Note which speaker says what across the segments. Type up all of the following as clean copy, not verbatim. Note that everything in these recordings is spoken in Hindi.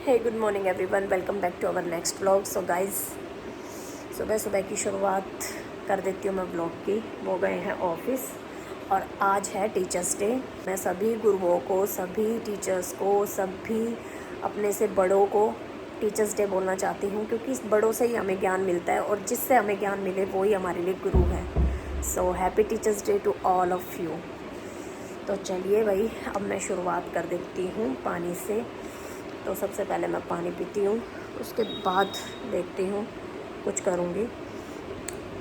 Speaker 1: Hey good morning everyone, welcome back to our next vlog. So guys, सुबह सुबह की शुरुआत कर देती हूँ मैं व्लॉग की। वो गए हैं ऑफिस और आज है टीचर्स डे। मैं सभी गुरुओं को, सभी टीचर्स को, सभी अपने से बड़ों को टीचर्स डे बोलना चाहती हूँ, क्योंकि इस बड़ों से ही हमें ज्ञान मिलता है और जिससे हमें ज्ञान मिले वो ही हमारे लिए गुरु है। So happy teachers day to all of you. तो चलिए भाई, अब मैं शुरुआत कर देती हूँ पानी से। तो सबसे पहले मैं पानी पीती हूँ, उसके बाद देखती हूँ कुछ करूँगी।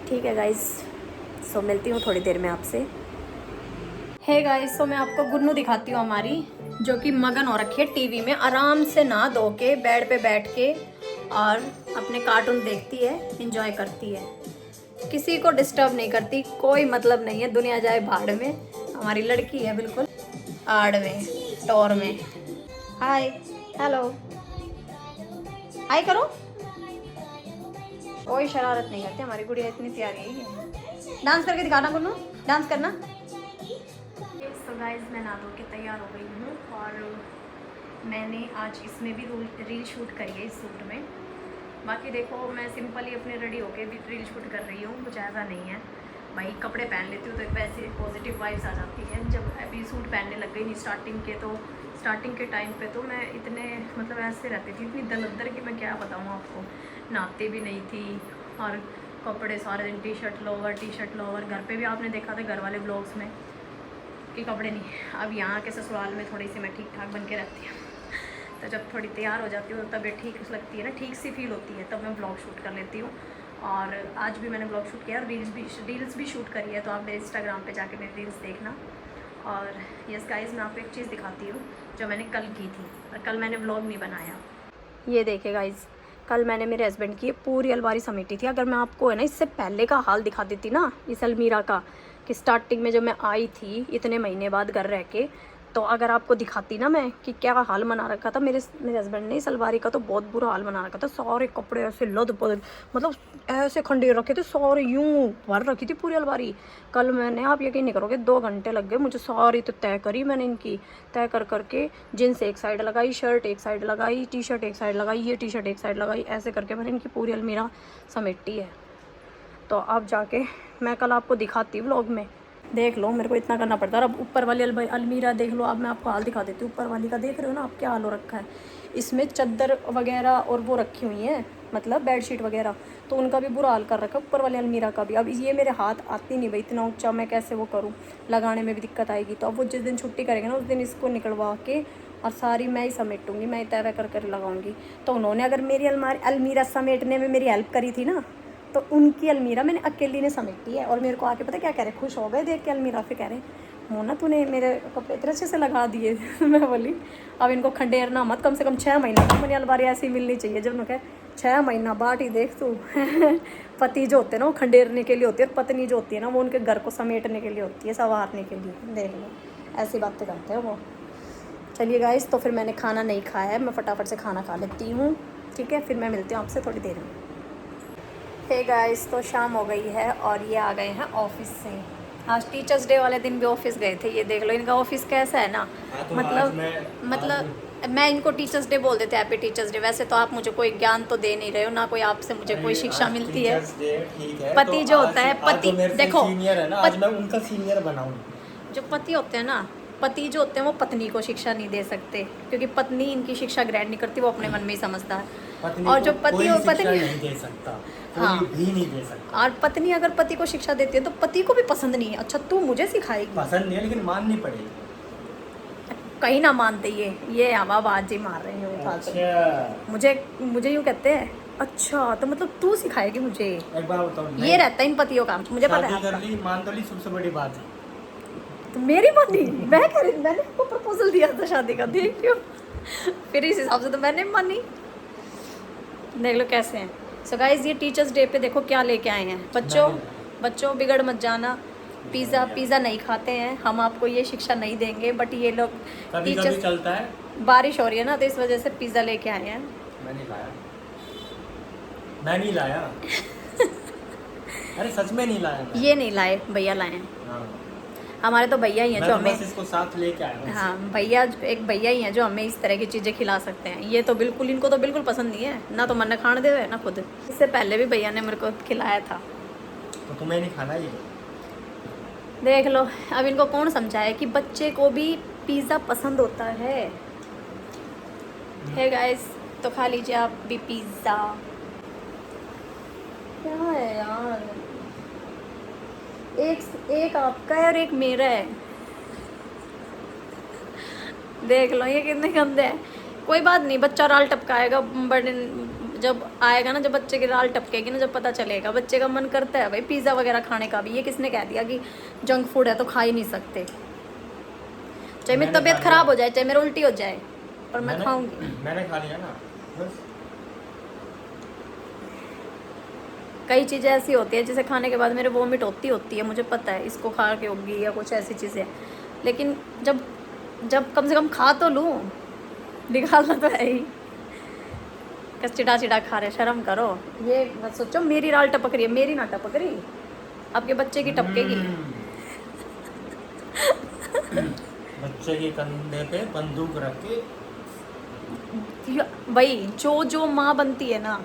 Speaker 1: ठीक है गाइस, सो मिलती हूँ थोड़ी देर में आपसे। हे गाइस, सो मैं आपको गुन्नू दिखाती हूँ हमारी, जो कि मगन हो रखी है टीवी में, आराम से नहा धो के बेड पे बैठ के और अपने कार्टून देखती है, एंजॉय करती है, किसी को डिस्टर्ब नहीं करती। कोई मतलब नहीं है, दुनिया जाए भाड़ में, हमारी लड़की है बिल्कुल आड़ में, टोर में। हाय, हेलो, हाय करो। कोई शरारत नहीं करती हमारी गुड़िया, इतनी प्यारी है। डांस करके दिखाना गुन्नू, डांस करना। सो गाइस, मैं नहा धो के तैयार हो गई हूँ और मैंने आज इसमें भी रील शूट करी है, इस सूट में। बाकी देखो, मैं सिंपली अपने रेडी होके भी रील शूट कर रही हूँ, कुछ ऐसा नहीं है भाई। कपड़े पहन लेती हूँ तो एक वैसे पॉजिटिव वाइब्स आ जाती है। जब अभी सूट पहनने लग गई नहीं स्टार्टिंग के टाइम पे तो मैं इतने मतलब ऐसे रहती थी, इतनी दलदर की मैं क्या बताऊँ आपको। नहाती भी नहीं थी और कपड़े सारे दिन टी शर्ट लोवर। घर पे भी आपने देखा था घर वाले ब्लॉग्स में कि कपड़े नहीं। अब यहाँ के ससुराल में थोड़ी सी मैं ठीक ठाक बन के रहती हूँ, तो जब थोड़ी तैयार हो जाती हूँ तो तबीयत ठीक लगती है ना, ठीक सी फील होती है, तब मैं ब्लॉग शूट कर लेती हूँ। और आज भी मैंने ब्लॉग शूट किया और रील्स भी शूट करी है, तो आप मेरे इंस्टाग्राम पे जाके मेरी रील्स देखना। और यस गाइस, मैं आपको एक चीज़ दिखाती हूँ जो मैंने कल की थी, और कल मैंने व्लॉग नहीं बनाया। ये देखे गाइस, कल मैंने मेरे हस्बैंड की पूरी अलमारी समेटी थी। अगर मैं आपको है ना इससे पहले का हाल दिखा देती ना, इस अलमीरा का, कि स्टार्टिंग में जब मैं आई थी इतने महीने बाद घर रह के, तो अगर आपको दिखाती ना मैं कि क्या हाल बना रखा था मेरे हस्बैंड ने इस अलमारी का, तो बहुत बुरा हाल बना रखा था। सारे कपड़े ऐसे लद पद, मतलब ऐसे खंडेर रखे थे, सारे यूं भर रखी थी पूरी अलमारी। कल मैंने, आप यकीन नहीं करोगे, 2 घंटे लग गए मुझे। सारी तो तय करी मैंने इनकी, तय कर करके जीन्स एक साइड लगाई, शर्ट एक साइड लगाई, टी शर्ट एक साइड लगाई, ये टी शर्ट एक साइड लगाई, ऐसे करके मैंने इनकी पूरी अलमीरा समेटी है। तो अब जाके मैं कल आपको दिखाती व्लॉग में, देख लो, मेरे को इतना करना पड़ता है। अब ऊपर वाली अलमीरा देख लो, अब मैं आपको हाल दिखा देती हूँ। ऊपर वाली का देख रहे हो ना आप, क्या हाल हो रखा है। इसमें चादर वगैरह और वो रखी हुई हैं, मतलब बेडशीट वगैरह, तो उनका भी बुरा हाल कर रखा है, ऊपर वाली अलमीरा का भी। अब ये मेरे हाथ आती नहीं भाई, इतना ऊंचा मैं कैसे वो करूँ, लगाने में भी दिक्कत आएगी। तो अब वो जिस दिन छुट्टी करेंगे ना, उस दिन इसको निकलवा के और सारी मैं ही समेटूँगी, मैं ही तय कर लगाऊंगी। तो उन्होंने अगर मेरी अलमीरा समेटने में मेरी हेल्प करी थी ना, तो उनकी अलमीरा मैंने अकेली ने समेटी है। और मेरे को आके पता क्या कह रहे, खुश हो गए देख के अलमीरा। फिर कह रहे, मोना तूने मेरे कपड़े इतने अच्छे से लगा दिए। मैं बोली अब इनको खंडेरना मत, कम से कम 6 महीने की मेरी अलमारी ऐसी मिलनी चाहिए। जब उन्होंने कहा 6 महीना बाट ही देख तू। पति जो होते हैं ना वो खंडेरने के लिए होती है, और पत्नी जो होती है ना वो उनके घर को समेटने के लिए होती है, संवारने के लिए। देख लो, ऐसी बातें करते हैं वो। चलिए गाइस, तो फिर मैंने खाना नहीं खाया है, मैं फटाफट से खाना खा लेती हूँ। ठीक है, फिर मैं मिलती हूँ आपसे थोड़ी देर में। हे गाइस, तो शाम हो गई है और ये आ गए हैं ऑफिस से। आज टीचर्स डे वाले दिन भी ऑफिस गए थे। ये देख लो इनका ऑफिस कैसा है ना,
Speaker 2: तो
Speaker 1: मतलब मैं इनको टीचर्स डे बोल देते हैं, हैप्पी टीचर्स डे। वैसे तो आप मुझे कोई ज्ञान तो दे नहीं रहे हो ना, कोई आपसे मुझे कोई शिक्षा मिलती है। पति जो होता है, पति देखो,
Speaker 2: सीनियर है ना, आज मैं उनका सीनियर बनाऊंगी।
Speaker 1: जो पति होते हैं ना, पति जो होते हैं वो पत्नी को शिक्षा नहीं दे सकते, क्योंकि पत्नी इनकी शिक्षा ग्रहण नहीं करती, वो अपने मन में ही समझता है। और जो पति और पत्नी
Speaker 2: नहीं दे सकता,
Speaker 1: हाँ,
Speaker 2: कोई भी नहीं दे सकता।
Speaker 1: और पत्नी अगर पति को शिक्षा देती है तो पति को भी पसंद नहीं है। अच्छा तू मुझे सिखाएगी,
Speaker 2: पसंद नहीं है लेकिन माननी पड़ेगी।
Speaker 1: कहीं ना मानते ये हवाबाजी मार रहे हैं।
Speaker 2: अच्छा।
Speaker 1: मुझे यूँ कहते हैं, अच्छा तो मतलब तू सिखाएगी मुझे।
Speaker 2: एक बार बताओ,
Speaker 1: ये रहता है इन पतियों का, मुझे पता है।
Speaker 2: कर ली, मान तो ली, सबसे बड़ी बात है।
Speaker 1: तो मेरी मानी, मैं कह रही, मैंने आपको प्रपोजल दिया था शादी का, देख लो। फिर इस हिसाब से तो मैंने मानी। देख लो कैसे हैं। सो गाइस, ये टीचर्स डे पे देखो क्या लेके आए हैं। बच्चों बिगड़ मत जाना, पिज़्ज़ा नहीं खाते हैं हम, आपको ये शिक्षा नहीं देंगे। बट ये लोग
Speaker 2: कभी चलता है।
Speaker 1: बारिश हो रही है ना, तो इस वजह से पिज़्ज़ा लेके आए हैं।
Speaker 2: मैं नहीं लाया। अरे सच में नहीं लाया मैं।
Speaker 1: ये नहीं लाए, भैया लाए हैं।
Speaker 2: हाँ।
Speaker 1: हमारे तो भैया ही हैं
Speaker 2: मैं
Speaker 1: जो
Speaker 2: तो
Speaker 1: हमें,
Speaker 2: बस इसको साथ लेके आया हूँ।
Speaker 1: हाँ भैया, एक भैया ही हैं जो हमें इस तरह की चीज़ें खिला सकते हैं। ये तो बिल्कुल, इनको तो बिल्कुल पसंद नहीं है, ना तो मन खाने दे ना खुद। इससे पहले भी भैया ने मेरे को खिलाया था।
Speaker 2: तो तुम्हें नहीं खाना ये?
Speaker 1: देख लो, अब इनको कौन समझाए कि बच्चे को भी पिज़्ज़ा पसंद होता है। हे गाइस, तो खा लीजिए आप भी पिज़्ज़ा। क्या है यार, एक आपका है और एक मेरा है। देख लो ये कितने गंदे हैं। कोई बात नहीं, बच्चा राल टपकाएगा, बड़े जब आएगा ना, जब बच्चे की राल टपकेगी ना, जब पता चलेगा। बच्चे का मन करता है भाई पिज़्ज़ा वगैरह खाने का भी। ये किसने कह दिया कि जंक फूड है तो खा ही नहीं सकते? चाहे मेरी
Speaker 2: मैंने
Speaker 1: तबीयत
Speaker 2: खा
Speaker 1: खराब
Speaker 2: लिया।
Speaker 1: हो जाए, चाहे मेरा उल्टी हो जाए, पर मैं खाऊंगी।
Speaker 2: मैंने खा लिया ना बस।
Speaker 1: कई चीज़ें ऐसी होती है जिसे खाने के बाद मेरे वोमिट होती है, मुझे पता है इसको खा के होगी या कुछ ऐसी चीज़ें। लेकिन जब कम से कम खा तो लूँ, निकालना तो है ही। चिड़ा चिड़ा खा रहे, शर्म करो। ये मत सोचो मेरी राल टपक रही है, मेरी ना टपक रही, आपके बच्चे की टपकेगी।
Speaker 2: बच्चे के कंधे पे बंदूक रख के।
Speaker 1: भाई जो माँ बनती है ना,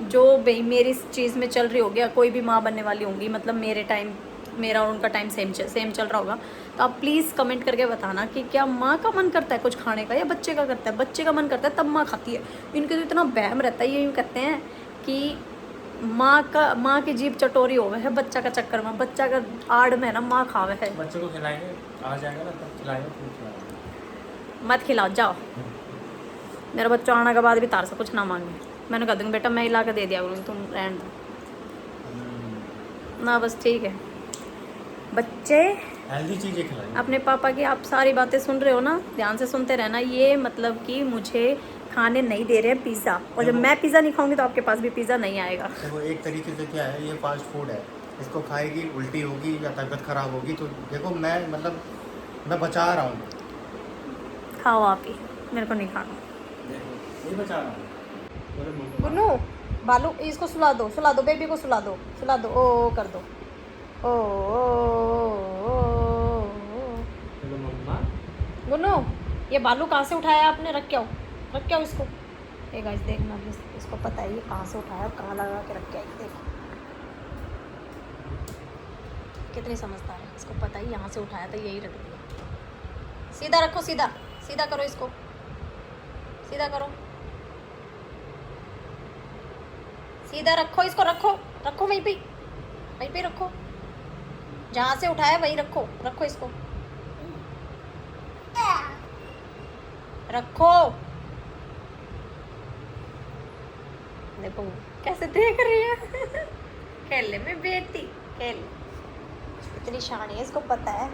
Speaker 1: जो भाई मेरी इस चीज़ में चल रही होगी, या कोई भी माँ बनने वाली होंगी, मतलब मेरे टाइम, मेरा और उनका टाइम सेम चल रहा होगा, तो आप प्लीज़ कमेंट करके बताना कि क्या माँ का मन करता है कुछ खाने का या बच्चे का करता है। बच्चे का मन करता है तब माँ खाती है। इनके तो इतना वहम रहता है, ये यूँ कहते हैं कि माँ की जीभ चटोरी हो गए है बच्चा का चक्कर में, बच्चा का आड़ में ना माँ खावे है।
Speaker 2: बच्चे को खिलाएंगे, आ जाएगा ना तब खिलाएंगे, फिर खिलाएंगे।
Speaker 1: मत खिलाओ, जाओ। मेरा बच्चा आने के बाद भी तार से कुछ ना मांगे, मैंने कह दूँगी बेटा मैं ही ला के दे दिया करूँगी, तुम रहने दो ना, बस ठीक है। बच्चे
Speaker 2: हेल्दी चीज़ें खिलाएंगे।
Speaker 1: अपने पापा की आप सारी बातें सुन रहे हो ना, ध्यान से सुनते रहना। ये मतलब कि मुझे खाने नहीं दे रहे हैं पिज़्ज़ा, और जब मैं पिज़्ज़ा नहीं खाऊंगी तो आपके पास भी पिज़्ज़ा नहीं आएगा।
Speaker 2: देखो एक तरीके से क्या है, ये फास्ट फूड है, इसको खाएगी उल्टी होगी या तबीयत खराब होगी, तो देखो मैं बचा रहा हूँ।
Speaker 1: खाओ आप ही, मेरे को नहीं खाना।
Speaker 2: देखो ये बचा रहा हूँ।
Speaker 1: गुन्नू, बालू इसको सुला दो, बेबी को सुला दो, ओ कर दो, ओ
Speaker 2: हेलो मम्मा।
Speaker 1: गुन्नू, ये बालू कहाँ से उठाया आपने? रख के आओ इसको। ए गाइस देखना, इसको पता है ये कहाँ से उठाया, कहाँ लगा के रख के आई। देखो कितनी समझदार है, इसको पता है यहाँ से उठाया था, यही रख दिया। सीधा रखो, सीधा करो इसको, सीधा करो, सीधा रखो इसको, रखो वहीं पे रखो, जहाँ से उठाया वहीं रखो इसको, रखो। देखो कैसे देख रही है। खेलने में बेटी, खेल, इतनी शानी है, इसको पता है।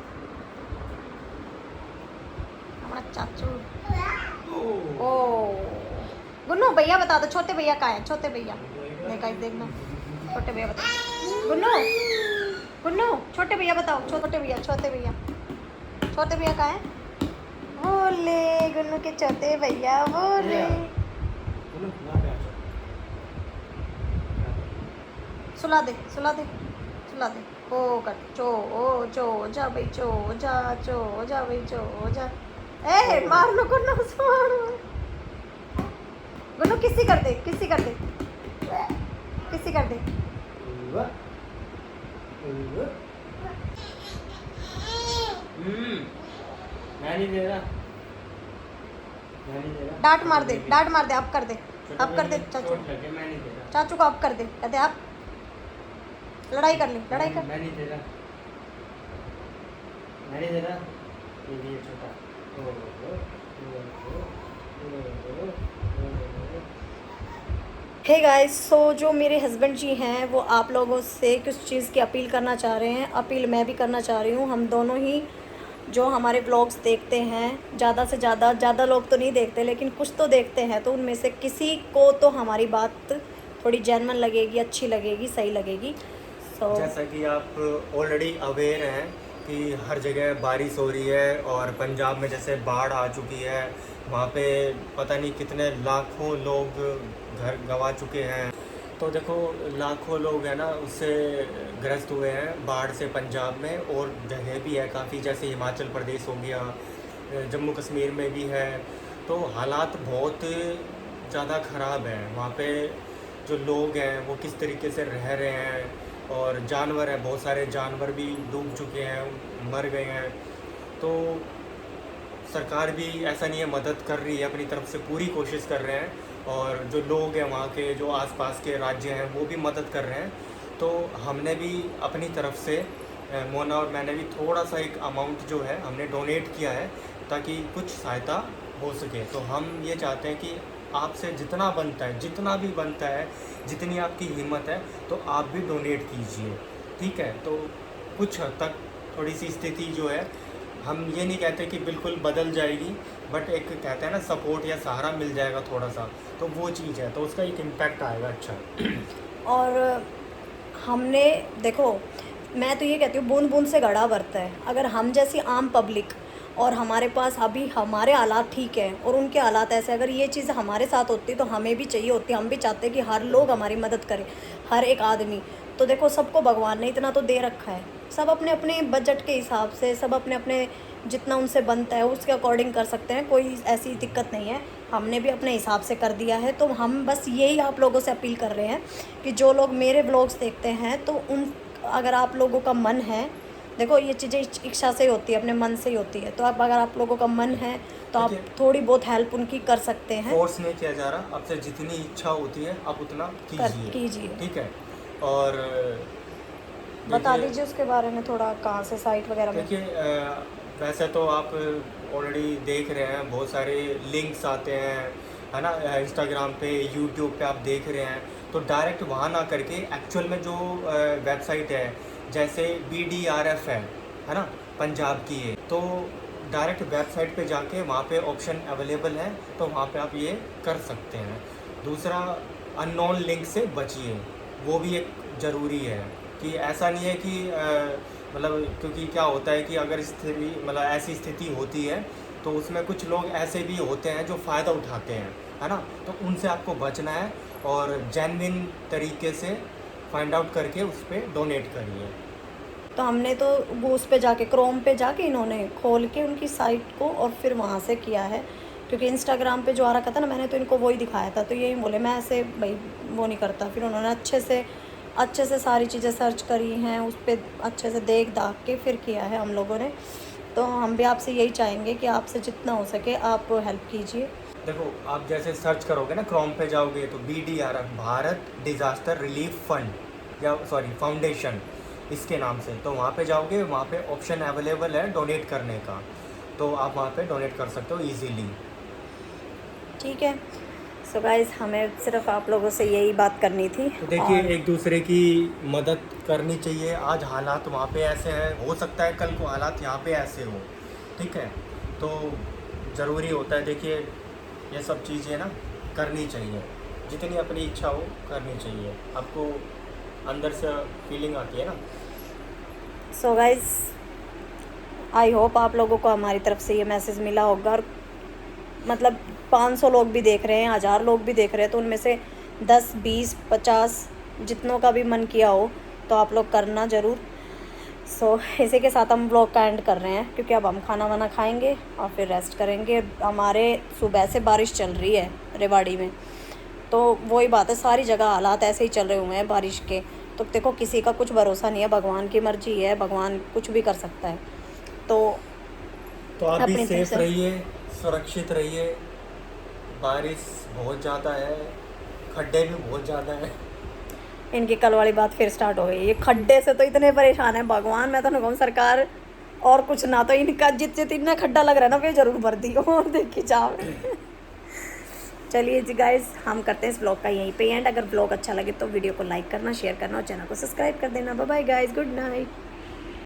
Speaker 1: हमारा चाचू। ओ गुन्नू, भैया बता दो, छोटे भैया कहाँ है? छोटे भैया देखना, छोटे भैया बताओ। गुन्नू छोटे भैया बताओ, छोटे भैया कहाँ है? बोले गुन्नू के छोटे भैया, बोले सुला दे। ओ कर चो जा भाई, चो जा भाई, चो जा। ए मार लो गुन्नू, गुन्नू किसी कर दे।
Speaker 2: मैं नहीं दे रहा।
Speaker 1: डांट मार दे, अब कर दे चाचू,
Speaker 2: मैं नहीं दे रहा।
Speaker 1: चाचू को अब कर दे, कहते आप लड़ाई कर।
Speaker 2: मैं नहीं दे रहा। ये छोटा।
Speaker 1: हे गाइस, सो जो मेरे हस्बैंड जी हैं वो आप लोगों से कुछ चीज़ की अपील करना चाह रहे हैं। अपील मैं भी करना चाह रही हूँ। हम दोनों ही जो हमारे ब्लॉग्स देखते हैं, ज़्यादा से ज़्यादा लोग तो नहीं देखते, लेकिन कुछ तो देखते हैं, तो उनमें से किसी को तो हमारी बात थोड़ी जेन्युइन लगेगी, अच्छी लगेगी, सही लगेगी। सो
Speaker 2: जैसा कि आप ऑलरेडी अवेयर हैं कि हर जगह बारिश हो रही है, और पंजाब में जैसे बाढ़ आ चुकी है, वहाँ पे पता नहीं कितने लाखों लोग घर गंवा चुके हैं। तो देखो लाखों लोग हैं ना उससे ग्रस्त हुए हैं बाढ़ से पंजाब में, और जगह भी है काफ़ी, जैसे हिमाचल प्रदेश हो गया, जम्मू कश्मीर में भी है। तो हालात बहुत ज़्यादा ख़राब हैं वहाँ पे। जो लोग हैं वो किस तरीके से रह रहे हैं, और जानवर हैं, बहुत सारे जानवर भी डूब चुके हैं, मर गए हैं। तो सरकार भी ऐसा नहीं है, मदद कर रही है, अपनी तरफ से पूरी कोशिश कर रहे हैं, और जो लोग हैं वहाँ के, जो आसपास के राज्य हैं, वो भी मदद कर रहे हैं। तो हमने भी अपनी तरफ से, मोना और मैंने भी थोड़ा सा एक अमाउंट जो है हमने डोनेट किया है, ताकि कुछ सहायता हो सके। तो हम ये चाहते हैं कि आपसे जितना बनता है, जितना भी बनता है, जितनी आपकी हिम्मत है, तो आप भी डोनेट कीजिए, ठीक है। तो कुछ हद तक थोड़ी सी स्थिति जो है, हम ये नहीं कहते कि बिल्कुल बदल जाएगी, बट एक कहते हैं ना सपोर्ट या सहारा मिल जाएगा थोड़ा सा, तो वो चीज़ है, तो उसका एक इम्पैक्ट आएगा अच्छा।
Speaker 1: और हमने देखो, मैं तो ये कहती हूँ बूंद बूंद से घड़ा भरता है। अगर हम जैसी आम पब्लिक, और हमारे पास अभी हमारे हालात ठीक है और उनके हालात ऐसे, अगर ये चीज़ हमारे साथ होती तो हमें भी चाहिए होती। हम भी चाहते हैं कि हर लोग हमारी मदद करें, हर एक आदमी। तो देखो सबको भगवान ने इतना तो दे रखा है, सब अपने अपने बजट के हिसाब से, सब अपने अपने जितना उनसे बनता है उसके अकॉर्डिंग कर सकते हैं, कोई ऐसी दिक्कत नहीं है। हमने भी अपने हिसाब से कर दिया है। तो हम बस यही आप लोगों से अपील कर रहे हैं कि जो लोग मेरे व्लॉग्स देखते हैं, तो उन अगर आप लोगों का मन है, देखो ये चीज़ें इच्छा से ही होती है, अपने मन से ही होती है। तो अगर आप लोगों का मन है तो आप थोड़ी बहुत हेल्प उनकी कर सकते हैं।
Speaker 2: फोर्स नहीं किया जा रहा, आपसे जितनी इच्छा होती है आप उतना कीजिए, ठीक है। और
Speaker 1: बता दीजिए उसके बारे में थोड़ा, कहाँ से साइट वगैरह में।
Speaker 2: देखिए वैसे तो आप ऑलरेडी देख रहे हैं, बहुत सारे लिंक्स आते हैं, है ना, इंस्टाग्राम पे, यूट्यूब पे आप देख रहे हैं। तो डायरेक्ट वहाँ ना करके एक्चुअल में जो वेबसाइट है, जैसे BDRF है ना, पंजाब की है, तो डायरेक्ट वेबसाइट पे जाके वहाँ पे ऑप्शन अवेलेबल है, तो वहाँ पे आप ये कर सकते हैं। दूसरा, अननोन लिंक से बचिए, वो भी एक ज़रूरी है। कि ऐसा नहीं है कि मतलब, क्योंकि क्या होता है कि अगर स्थिति मतलब ऐसी स्थिति होती है, तो उसमें कुछ लोग ऐसे भी होते हैं जो फ़ायदा उठाते हैं, है ना। तो उनसे आपको बचना है, और जेन्युइन तरीके से फाइंड आउट करके उस पर डोनेट करिए।
Speaker 1: तो हमने तो वो उस पे जाके, क्रोम पे जाके इन्होंने खोल के उनकी साइट को और फिर वहाँ से किया है। क्योंकि इंस्टाग्राम पे जो आ रखा था ना, मैंने तो इनको वही दिखाया था, तो यही बोले मैं ऐसे भाई वो नहीं करता। फिर उन्होंने अच्छे से सारी चीज़ें सर्च करी हैं, उस पर अच्छे से देख दाख के फिर किया है हम लोगों ने। तो हम भी आपसे यही चाहेंगे कि आपसे जितना हो सके आप हेल्प कीजिए।
Speaker 2: देखो आप जैसे सर्च करोगे ना, क्रोम पे जाओगे तो BDRF, Bharat disaster relief fund, या सॉरी फाउंडेशन, इसके नाम से, तो वहाँ पे जाओगे, वहाँ पे ऑप्शन अवेलेबल है डोनेट करने का, तो आप वहाँ पे डोनेट कर सकते हो इजीली,
Speaker 1: ठीक है। सो गाइस, हमें सिर्फ आप लोगों से यही बात करनी थी।
Speaker 2: तो देखिए एक दूसरे की मदद करनी चाहिए। आज हालात वहाँ पे ऐसे हैं, हो सकता है कल को हालात यहाँ पे ऐसे हो, ठीक है। तो ज़रूरी होता है, देखिए ये सब चीज़ें ना करनी चाहिए, जितनी अपनी इच्छा हो करनी चाहिए, आपको अंदर से फीलिंग आती है ना।
Speaker 1: सो गाइस, आई होप आप लोगों को हमारी तरफ से ये मैसेज मिला होगा। और मतलब 500 लोग भी देख रहे हैं, 1000 लोग भी देख रहे हैं, तो उनमें से 10, 20, 50 जितनों का भी मन किया हो तो आप लोग करना ज़रूर। सो इसी के साथ हम ब्लॉग का एंड कर रहे हैं, क्योंकि अब हम खाना वाना खाएंगे और फिर रेस्ट करेंगे। हमारे सुबह से बारिश चल रही है रेवाड़ी में, तो वही बात है, सारी जगह हालात ऐसे ही चल रहे हुए हैं बारिश के। तो देखो किसी का कुछ भरोसा नहीं है, भगवान की मर्जी है, भगवान कुछ भी कर सकता है। तो
Speaker 2: आप भी सेफ रहिए, सुरक्षित रहिए। बारिश बहुत ज़्यादा है, खड्डे भी बहुत ज़्यादा है।
Speaker 1: इनकी कल वाली बात फिर स्टार्ट हो गई, ये खड्डे से तो इतने परेशान है भगवान, मैं तो नहीं कहूँ सरकार और कुछ ना, तो इनका जितना खड्डा लग रहा है ना वे जरूर भर दी और देखी जाओ। चलिए जी गाइस, हम करते हैं इस ब्लॉग का यहीं पे एंड। अगर ब्लॉग अच्छा लगे तो वीडियो को लाइक करना, शेयर करना और चैनल को सब्सक्राइब कर देना। Bye bye guys, good night.